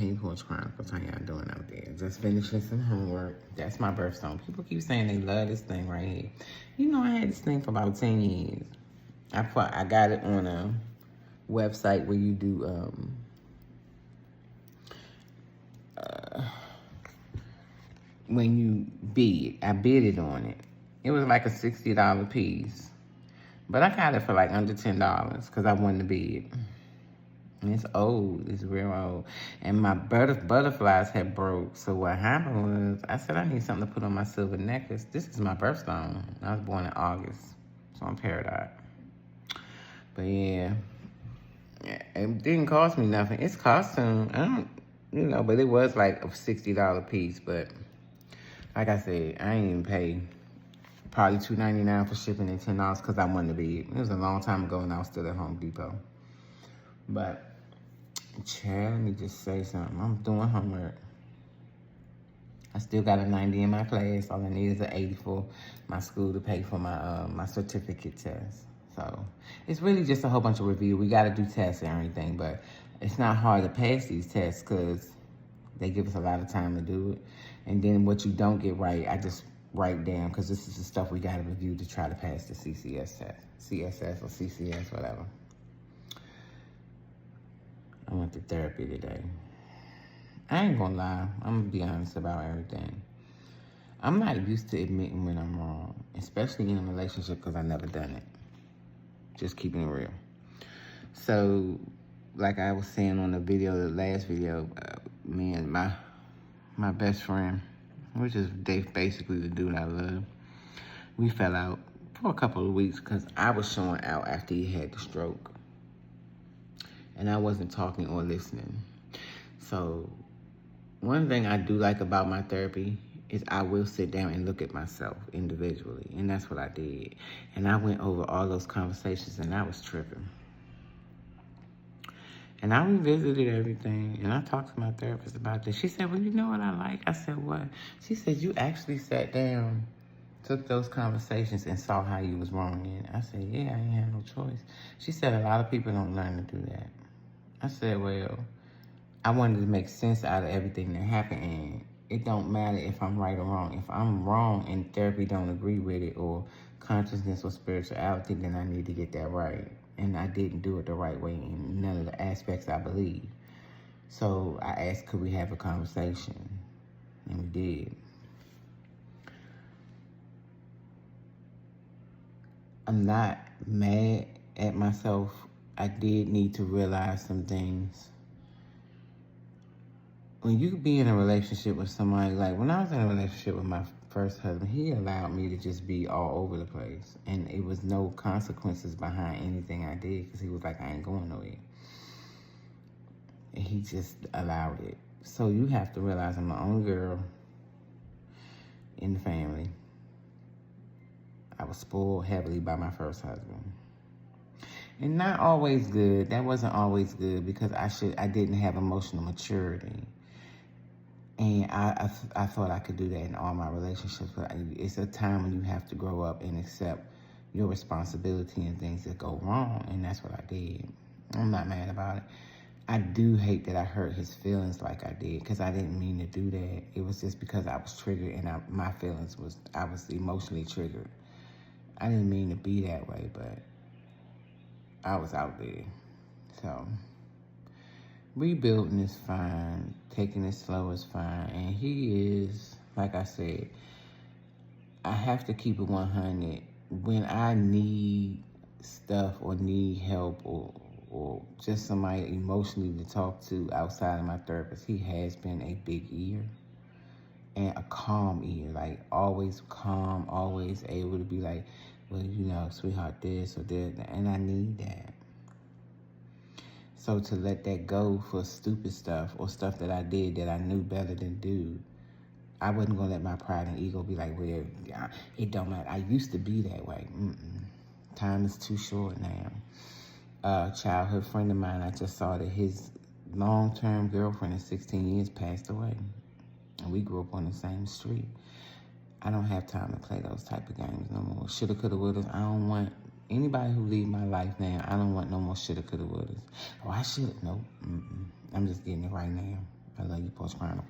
Hey, Porch Chronicles, how y'all doing out there? Just finishing some homework. That's my birthstone. People keep saying they love this thing right here. You know, I had this thing for about 10 years. I got it on a website where you do, when you bid. I bid it on it. It was like a $60 piece. But I got it for like under $10 because I won the bid. And it's old. It's real old. And my butterflies had broke. So what happened was, I said, I need something to put on my silver necklace. This is my birthstone. I was born in August. So I'm Paradise. But yeah, it didn't cost me nothing. It's costume. But it was like a $60 piece. But like I said, I ain't even pay probably $2.99 for shipping and $10 because I wanted to be. It was a long time ago and I was still at Home Depot. But, child, let me just say something. I'm doing homework. I still got a 90 in my class. All I need is an 80 for my school to pay for my certificate test. So, it's really just a whole bunch of review. We got to do tests and everything, but it's not hard to pass these tests because they give us a lot of time to do it. And then what you don't get right, I just write down because this is the stuff we got to review to try to pass the CCS test. CSS or CCS, whatever. I went to therapy today. I ain't gonna lie. I'm gonna be honest about everything. I'm not used to admitting when I'm wrong, especially in a relationship because I never done it. Just keeping it real. So, like I was saying on the last video, me and my best friend, which is basically the dude I love, we fell out for a couple of weeks because I was showing out after he had the stroke. And I wasn't talking or listening. So one thing I do like about my therapy is I will sit down and look at myself individually. And that's what I did. And I went over all those conversations and I was tripping. And I revisited everything and I talked to my therapist about this. She said, well, you know what I like? I said, what? She said, you actually sat down, took those conversations and saw how you was wrong in it. I said, yeah, I ain't had no choice. She said, a lot of people don't learn to do that. I said, well, I wanted to make sense out of everything that happened, and it don't matter if I'm right or wrong. If I'm wrong and therapy don't agree with it, or consciousness or spirituality, then I need to get that right. And I didn't do it the right way in none of the aspects I believe. So I asked, could we have a conversation? And we did. I'm not mad at myself. I did need to realize some things. When you be in a relationship with somebody, like when I was in a relationship with my first husband, he allowed me to just be all over the place. And it was no consequences behind anything I did because he was like, I ain't going nowhere. And he just allowed it. So you have to realize I'm the only girl in the family. I was spoiled heavily by my first husband. And not always good. That wasn't always good because I didn't have emotional maturity. And I thought I could do that in all my relationships. But it's a time when you have to grow up and accept your responsibility and things that go wrong. And that's what I did. I'm not mad about it. I do hate that I hurt his feelings like I did because I didn't mean to do that. It was just because I was triggered and I was emotionally triggered. I didn't mean to be that way, but I was out there. So, rebuilding is fine. Taking it slow is fine. And he is, like I said, I have to keep it 100. When I need stuff or need help or just somebody emotionally to talk to outside of my therapist, he has been a big ear and a calm ear. Like, always calm, always able to be like, well, you know, sweetheart, this or that. And I need that. So to let that go for stupid stuff or stuff that I did that I knew better than do, I wasn't going to let my pride and ego be like, well, it don't matter. I used to be that way. Time is too short now. A childhood friend of mine, I just saw that his long-term girlfriend of 16 years passed away. And we grew up on the same street. I don't have time to play those type of games no more. Shoulda, coulda, woulda. I don't want anybody who leave my life now. I don't want no more shoulda, coulda, woulda. Oh, I should. Nope. I'm just getting it right now. I love you, Post Chronicles.